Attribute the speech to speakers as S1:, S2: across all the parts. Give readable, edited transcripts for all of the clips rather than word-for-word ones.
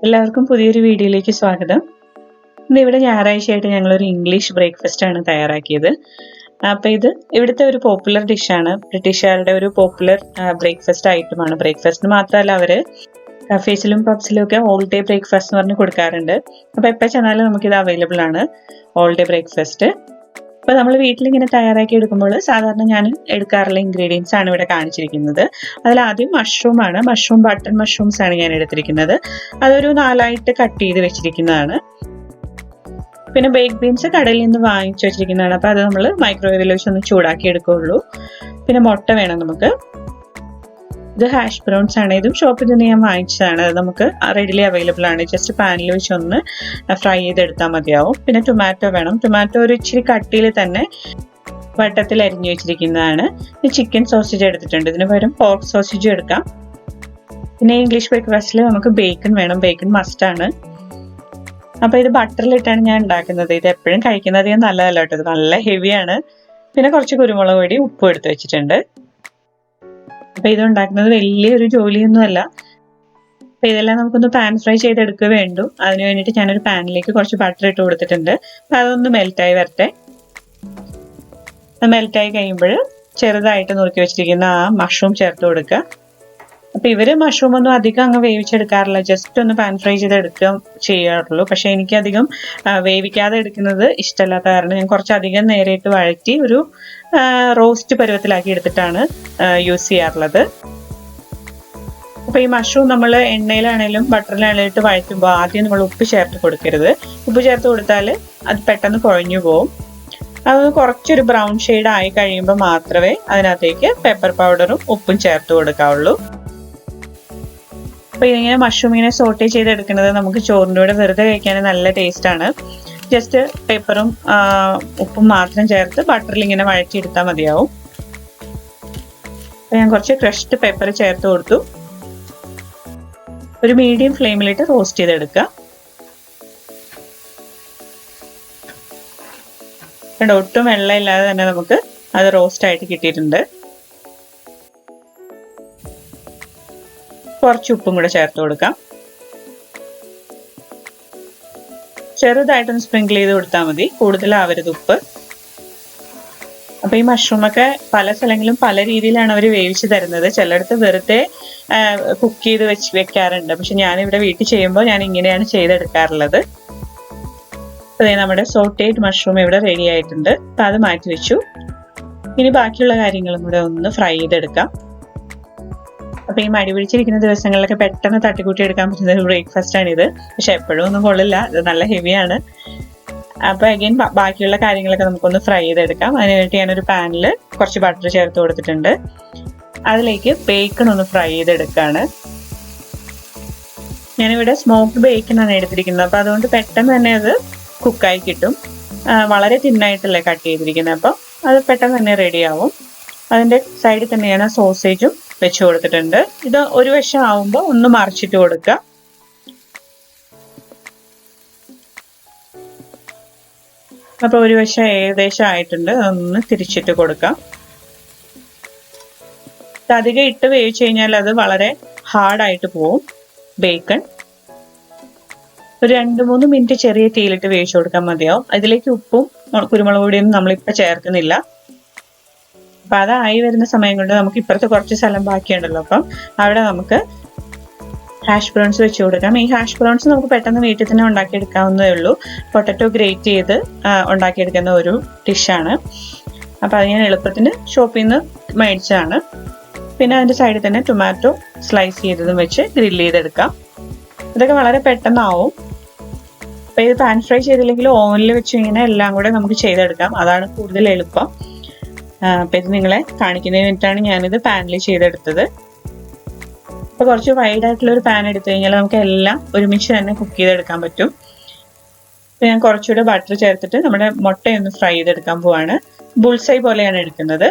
S1: എല്ലാവർക്കും പുതിയൊരു വീഡിയോയിലേക്ക് സ്വാഗതം. ഇന്ന് ഇവിടെ ഞായറാഴ്ചയായിട്ട് ഞങ്ങളൊരു ഇംഗ്ലീഷ് ബ്രേക്ക്ഫാസ്റ്റ് ആണ് തയ്യാറാക്കിയത്. അപ്പോൾ ഇത് ഇവിടുത്തെ ഒരു പോപ്പുലർ ഡിഷാണ്. ബ്രിട്ടീഷുകാരുടെ ഒരു പോപ്പുലർ ബ്രേക്ക്ഫാസ്റ്റ് ഐറ്റമാണ്. ബ്രേക്ക്ഫാസ്റ്റിന് മാത്രമല്ല അവർ കഫേസിലും പബ്സിലും ഒക്കെ ഓൾ ഡേ ബ്രേക്ക്ഫാസ്റ്റ് എന്ന് പറഞ്ഞ് കൊടുക്കാറുണ്ട്. അപ്പോൾ എപ്പോൾ ചെന്നാലും നമുക്കിത് അവൈലബിൾ ആണ്, ഓൾ ഡേ ബ്രേക്ക്ഫാസ്റ്റ്. അപ്പോൾ നമ്മൾ വീട്ടിലിങ്ങനെ തയ്യാറാക്കി എടുക്കുമ്പോൾ സാധാരണ ഞാൻ എടുക്കാറുള്ള ഇൻഗ്രീഡിയൻസ് ആണ് ഇവിടെ കാണിച്ചിരിക്കുന്നത്. അതിലാദ്യം മഷ്റൂമാണ്. മഷ്റൂം ബട്ടൺ മഷ്റൂംസ് ആണ് ഞാൻ എടുത്തിരിക്കുന്നത്. അതൊരു 4ആയിട്ട് കട്ട് ചെയ്ത് വെച്ചിരിക്കുന്നതാണ്. പിന്നെ ബേക്ക് ബീൻസ് കടയിൽ നിന്ന് വാങ്ങിച്ചു വെച്ചിരിക്കുന്നതാണ്. അപ്പോൾ അത് നമ്മൾ മൈക്രോവേവിൽ വെച്ചൊന്ന് ചൂടാക്കി എടുക്കുകയുള്ളൂ. പിന്നെ മുട്ട വേണം നമുക്ക്. ഇത് ഹാഷ് ബ്രൗൺസ് ആണ്. ഇതും ഷോപ്പിൽ നിന്ന് ഞാൻ വാങ്ങിച്ചതാണ്. അത് നമുക്ക് റെഡിലി അവൈലബിൾ ആണ്. ജസ്റ്റ് പാനിൽ വെച്ചൊന്ന് ഫ്രൈ ചെയ്തെടുത്താൽ മതിയാവും. പിന്നെ ടൊമാറ്റോ വേണം. ടൊമാറ്റോ ഒരു ഇച്ചിരി കട്ടിയിൽ തന്നെ വട്ടത്തിൽ അരിഞ്ഞു വെച്ചിരിക്കുന്നതാണ്. ചിക്കൻ സോസേജ് എടുത്തിട്ടുണ്ട്. ഇതിന് പകരം പോർക്ക് സോസേജും എടുക്കാം. പിന്നെ ഇംഗ്ലീഷ് ബ്രേക്ക്ഫാസ്റ്റിൽ നമുക്ക് ബേക്കൺ വേണം. ബേക്കൺ മസ്റ്റാണ്. അപ്പോൾ ഇത് ബട്ടറിലിട്ടാണ് ഞാൻ ഉണ്ടാക്കുന്നത്. ഇത് എപ്പോഴും കഴിക്കുന്നത് അധികം നല്ലതല്ല കേട്ടോ. ഇത് നല്ല ഹെവിയാണ്. പിന്നെ കുറച്ച് കുരുമുളക് പൊടി, ഉപ്പും എടുത്ത് വെച്ചിട്ടുണ്ട്. അപ്പോൾ ഇത് ഉണ്ടാക്കുന്നത് വലിയൊരു ജോലിയൊന്നുമല്ല. അപ്പോൾ ഇതെല്ലാം നമുക്കൊന്ന് പാൻ ഫ്രൈ ചെയ്തെടുക്കുക വേണ്ടു. അതിന് വേണ്ടിയിട്ട് ഞാനൊരു പാനിലേക്ക് കുറച്ച് ബട്ടർ ഇട്ട് കൊടുത്തിട്ടുണ്ട്. അപ്പോൾ അതൊന്ന് മെൽറ്റായി വരട്ടെ. അത് മെൽറ്റായി കഴിയുമ്പോൾ ചെറുതായിട്ട് നുറുക്കി വെച്ചിരിക്കുന്ന ആ മഷ്റൂം ചേർത്ത് കൊടുക്കുക. അപ്പോൾ ഇവർ മഷ്റൂം ഒന്നും അധികം അങ്ങ് വേവിച്ചെടുക്കാറില്ല. ജസ്റ്റ് ഒന്ന് പാൻ ഫ്രൈ ചെയ്തെടുക്കുക ചെയ്യാറുള്ളൂ. പക്ഷേ എനിക്കധികം വേവിക്കാതെ എടുക്കുന്നത് ഇഷ്ടമല്ലാത്ത കാരണം ഞാൻ കുറച്ചധികം നേരിട്ട് വഴറ്റി ഒരു റോസ്റ്റ് പരുവത്തിലാക്കി എടുത്തിട്ടാണ് യൂസ് ചെയ്യാറുള്ളത്. അപ്പോൾ ഈ മഷ്റൂം നമ്മൾ എണ്ണയിലാണെങ്കിലും ബട്ടറിലാണെങ്കിലും ഇട്ട് വഴറ്റുമ്പോൾ ആദ്യം നമ്മൾ ഉപ്പ് ചേർത്ത് കൊടുക്കരുത്. ഉപ്പ് ചേർത്ത് കൊടുത്താൽ അത് പെട്ടെന്ന് കുഴഞ്ഞു പോകും. അത് കുറച്ചൊരു ബ്രൗൺ ഷെയ്ഡ് ആയി കഴിയുമ്പോൾ മാത്രമേ അതിനകത്തേക്ക് പെപ്പർ പൗഡറും ഉപ്പും ചേർത്ത് കൊടുക്കാവുള്ളൂ. അപ്പോൾ ഇതിങ്ങനെ മഷ്റൂം ഇങ്ങനെ സോട്ടേ ചെയ്തെടുക്കുന്നത് നമുക്ക് ചോറിൻ്റെ കൂടെ വെറുതെ കഴിക്കാൻ നല്ല ടേസ്റ്റാണ്. ജസ്റ്റ് പെപ്പറും ഉപ്പും മാത്രം ചേർത്ത് ബട്ടറിൽ ഇങ്ങനെ വഴറ്റിയെടുത്താൽ മതിയാവും. അപ്പോൾ ഞാൻ കുറച്ച് ക്രഷ്ഡ് പെപ്പർ ചേർത്ത് കൊടുത്തു. ഒരു മീഡിയം ഫ്ലെയിമിലിട്ട് റോസ്റ്റ് ചെയ്തെടുക്കുക. ഒട്ടും വെള്ളമില്ലാതെ തന്നെ നമുക്ക് അത് റോസ്റ്റ് ആയിട്ട് കിട്ടിയിട്ടുണ്ട്. കുറച്ച് ഉപ്പും കൂടെ ചേർത്ത് കൊടുക്കാം. ചെറുതായിട്ടൊന്ന് സ്പ്രിങ്കിൾ ചെയ്ത് കൊടുത്താൽ മതി, കൂടുതലാവരുത് ഉപ്പ്. അപ്പോൾ ഈ മഷ്റൂമൊക്കെ പല സ്ഥലങ്ങളിലും പല രീതിയിലാണ് അവർ വേവിച്ച് തരുന്നത്. ചിലയിടത്ത് വെറുതെ കുക്ക് ചെയ്ത് വെക്കാറുണ്ട്. പക്ഷെ ഞാനിവിടെ വീട്ടിൽ ചെയ്യുമ്പോൾ ഞാൻ ഇങ്ങനെയാണ് ചെയ്തെടുക്കാറുള്ളത്. അപ്പോൾ നമ്മുടെ സോട്ടേഡ് മഷ്റൂം ഇവിടെ റെഡി ആയിട്ടുണ്ട്. അപ്പോൾ അത് മാറ്റി വെച്ചു. ഇനി ബാക്കിയുള്ള കാര്യങ്ങളും കൂടെ ഒന്ന് ഫ്രൈ ചെയ്തെടുക്കാം. അപ്പോൾ ഈ മടി പിടിച്ചിരിക്കുന്ന ദിവസങ്ങളിലൊക്കെ പെട്ടെന്ന് തട്ടിക്കൂട്ടി എടുക്കാൻ പറ്റുന്ന ഒരു ബ്രേക്ക്ഫാസ്റ്റ് ആണിത്. പക്ഷെ എപ്പോഴും ഒന്നും കൊള്ളില്ല, ഇത് നല്ല ഹെവിയാണ്. അപ്പോൾ അഗൈൻ ബാക്കിയുള്ള കാര്യങ്ങളൊക്കെ നമുക്കൊന്ന് ഫ്രൈ ചെയ്തെടുക്കാം. അതിനായിട്ട് ഞാനൊരു പാനിൽ കുറച്ച് ബട്ടർ ചേർത്ത് കൊടുത്തിട്ടുണ്ട്. അതിലേക്ക് ബേക്കൺ ഒന്ന് ഫ്രൈ ചെയ്തെടുക്കുകയാണ്. ഞാനിവിടെ സ്മോക്ഡ് ബേക്കൺ ആണ് എടുത്തിരിക്കുന്നത്. അപ്പോൾ അതുകൊണ്ട് പെട്ടെന്ന് തന്നെ അത് കുക്കായി കിട്ടും. വളരെ തിന്നായിട്ടല്ലേ കട്ട് ചെയ്തിരിക്കുന്നത്, അപ്പോൾ അത് പെട്ടെന്ന് തന്നെ റെഡിയാവും. അതിൻ്റെ സൈഡിൽ തന്നെ ഞാൻ സോസേജും വെച്ച് കൊടുത്തിട്ടുണ്ട്. ഇത് ഒരു വശം ആവുമ്പോൾ ഒന്ന് മറിച്ചിട്ട് കൊടുക്കുക. അപ്പോൾ ഒരു വശം ഏകദേശം ആയിട്ടുണ്ട്, അതൊന്ന് തിരിച്ചിട്ട് കൊടുക്കാം. അധികം ഇട്ട് വേവിച്ച് കഴിഞ്ഞാൽ അത് വളരെ ഹാർഡായിട്ട് പോവും ബേക്കൺ. ഒരു 2-3 മിനിറ്റ് ചെറിയ തീയിലിട്ട് വേവിച്ച് കൊടുക്കാൻ മതിയാവും. അതിലേക്ക് ഉപ്പും കുരുമുളക് പൊടിയൊന്നും നമ്മളിപ്പോൾ ചേർക്കുന്നില്ല. അപ്പം അതായി വരുന്ന സമയം കൊണ്ട് നമുക്ക് ഇപ്പുറത്ത് കുറച്ച് സ്ഥലം ബാക്കിയുണ്ടല്ലോ, അപ്പം അവിടെ നമുക്ക് ഹാഷ് ബ്രൗൺസ് വെച്ച് കൊടുക്കാം. ഈ ഹാഷ് ബ്രൗൺസ് നമുക്ക് പെട്ടെന്ന് വീട്ടിൽ തന്നെ ഉണ്ടാക്കിയെടുക്കാവുന്നതേ ഉള്ളൂ. പൊട്ടറ്റോ ഗ്രേറ്റ് ചെയ്ത് ഉണ്ടാക്കിയെടുക്കുന്ന ഒരു ഡിഷാണ്. അപ്പോൾ അത് ഞാൻ എളുപ്പത്തിന് ഷോപ്പിൽ നിന്ന് മേടിച്ചതാണ്. പിന്നെ അതിൻ്റെ സൈഡിൽ തന്നെ ടൊമാറ്റോ സ്ലൈസ് ചെയ്തതും വെച്ച് ഗ്രില്ല് ചെയ്തെടുക്കാം. ഇതൊക്കെ വളരെ പെട്ടെന്നാവും. അപ്പോൾ ഇത് പാൻ ഫ്രൈ ചെയ്തില്ലെങ്കിൽ ഓവനിൽ വെച്ച് ഇങ്ങനെ എല്ലാം കൂടെ നമുക്ക് ചെയ്തെടുക്കാം. അതാണ് കൂടുതൽ എളുപ്പം. അപ്പോൾ ഇത് നിങ്ങളെ കാണിക്കുന്നതിന് വേണ്ടിയിട്ടാണ് ഞാനിത് പാനിൽ ചെയ്തെടുത്തത്. അപ്പോൾ കുറച്ച് വൈഡായിട്ടുള്ളൊരു പാൻ എടുത്തു കഴിഞ്ഞാൽ നമുക്ക് എല്ലാം ഒരുമിച്ച് തന്നെ കുക്ക് ചെയ്തെടുക്കാൻ പറ്റും. അപ്പോൾ ഞാൻ കുറച്ചുകൂടെ ബട്ടർ ചേർത്തിട്ട് നമ്മുടെ മുട്ടയൊന്ന് ഫ്രൈ ചെയ്തെടുക്കാൻ പോവാണ്. ബുൾസൈ പോലെയാണ് എടുക്കുന്നത്.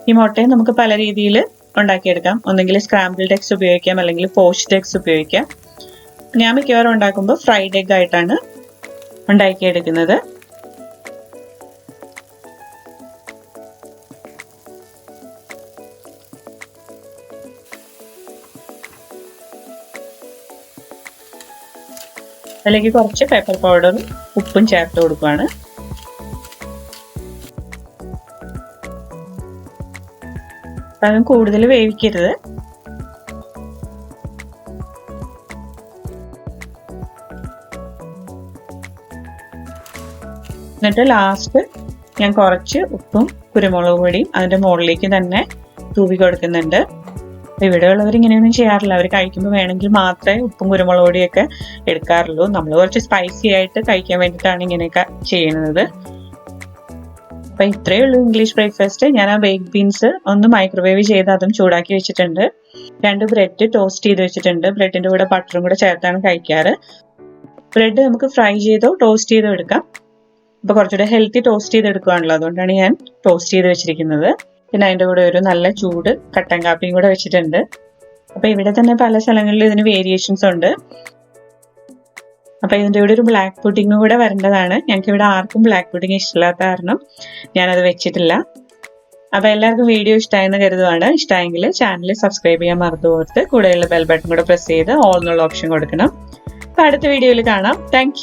S1: ഈ മുട്ടയും നമുക്ക് പല രീതിയിൽ ഉണ്ടാക്കിയെടുക്കാം. ഒന്നെങ്കിൽ സ്ക്രാമ്പിൾഡ് എഗ്സ് ഉപയോഗിക്കാം, അല്ലെങ്കിൽ പോച്ച്ഡ് എഗ്സ് ഉപയോഗിക്കാം. ഞാൻ മിക്കവാറും ഉണ്ടാക്കുമ്പോൾ ഫ്രൈഡ് എഗ് ആയിട്ടാണ് ഉണ്ടാക്കിയെടുക്കുന്നത്. അതിലേക്ക് കുറച്ച് പെപ്പർ പൗഡറും ഉപ്പും ചേർത്ത് കൊടുക്കുകയാണ്. അതും കൂടുതൽ വേവിക്കരുത്. എന്നിട്ട് ലാസ്റ്റ് ഞാൻ കുറച്ച് ഉപ്പും കുരുമുളക് പൊടിയും അതിൻ്റെ മുകളിലേക്ക് തന്നെ തൂവി കൊടുക്കുന്നുണ്ട്. ഇവിടെ ഉള്ളവർ ഇങ്ങനെയൊന്നും ചെയ്യാറില്ല. അവർ കഴിക്കുമ്പോൾ വേണമെങ്കിൽ മാത്രമേ ഉപ്പും കുരുമുളക് പൊടിയൊക്കെ എടുക്കാറുള്ളൂ. നമ്മൾ കുറച്ച് സ്പൈസി ആയിട്ട് കഴിക്കാൻ വേണ്ടിയിട്ടാണ് ഇങ്ങനെയൊക്കെ ചെയ്യുന്നത്. അപ്പം ഇത്രയേ ഉള്ളൂ ഇംഗ്ലീഷ് ബ്രേക്ക്ഫാസ്റ്റ്. ഞാൻ ആ ബേക്ക് ബീൻസ് ഒന്ന് മൈക്രോവേവ് ചെയ്ത് അതും ചൂടാക്കി വെച്ചിട്ടുണ്ട്. 2 ബ്രെഡ് ടോസ്റ്റ് ചെയ്ത് വെച്ചിട്ടുണ്ട്. ബ്രെഡിൻ്റെ കൂടെ ബട്ടറും കൂടെ ചേർത്താണ് കഴിക്കാറ്. ബ്രെഡ് നമുക്ക് ഫ്രൈ ചെയ്തോ ടോസ്റ്റ് ചെയ്തോ എടുക്കാം. അപ്പോൾ കുറച്ചുകൂടെ ഹെൽത്തി ടോസ്റ്റ് ചെയ്തെടുക്കുകയാണല്ലോ, അതുകൊണ്ടാണ് ഞാൻ ടോസ്റ്റ് ചെയ്ത് വെച്ചിരിക്കുന്നത്. പിന്നെ അതിൻ്റെ കൂടെ ഒരു നല്ല ചൂട് കട്ടൻ കാപ്പിയും കൂടെ വെച്ചിട്ടുണ്ട്. അപ്പോൾ ഇവിടെ തന്നെ പല സ്ഥലങ്ങളിലും ഇതിന് വേരിയേഷൻസ് ഉണ്ട്. അപ്പോൾ ഇതിൻ്റെ കൂടെ ഒരു ബ്ലാക്ക് പുഡിംഗ് കൂടെ വരേണ്ടതാണ്. ഞങ്ങൾക്ക് ഇവിടെ ആർക്കും ബ്ലാക്ക് പുഡിംഗ് ഇഷ്ടമില്ലാത്ത കാരണം ഞാനത് വെച്ചിട്ടില്ല. അപ്പോൾ എല്ലാവർക്കും വീഡിയോ ഇഷ്ടമായെന്ന് കരുതുവാണ്. ഇഷ്ടമായെങ്കിൽ ചാനൽ സബ്സ്ക്രൈബ് ചെയ്യാൻ മറന്നു പോകരുത്. കൂടെയുള്ള ബെൽ ബട്ടൺ കൂടെ പ്രസ് ചെയ്ത് ഓൾ എന്നുള്ള ഓപ്ഷൻ കൊടുക്കണം. അപ്പോൾ അടുത്ത വീഡിയോയിൽ കാണാം. താങ്ക്